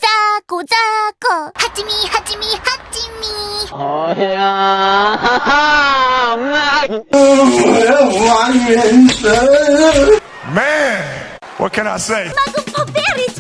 자고 자고 하지미 하지미 하지미. Man, what can I say? 마구 퍼페리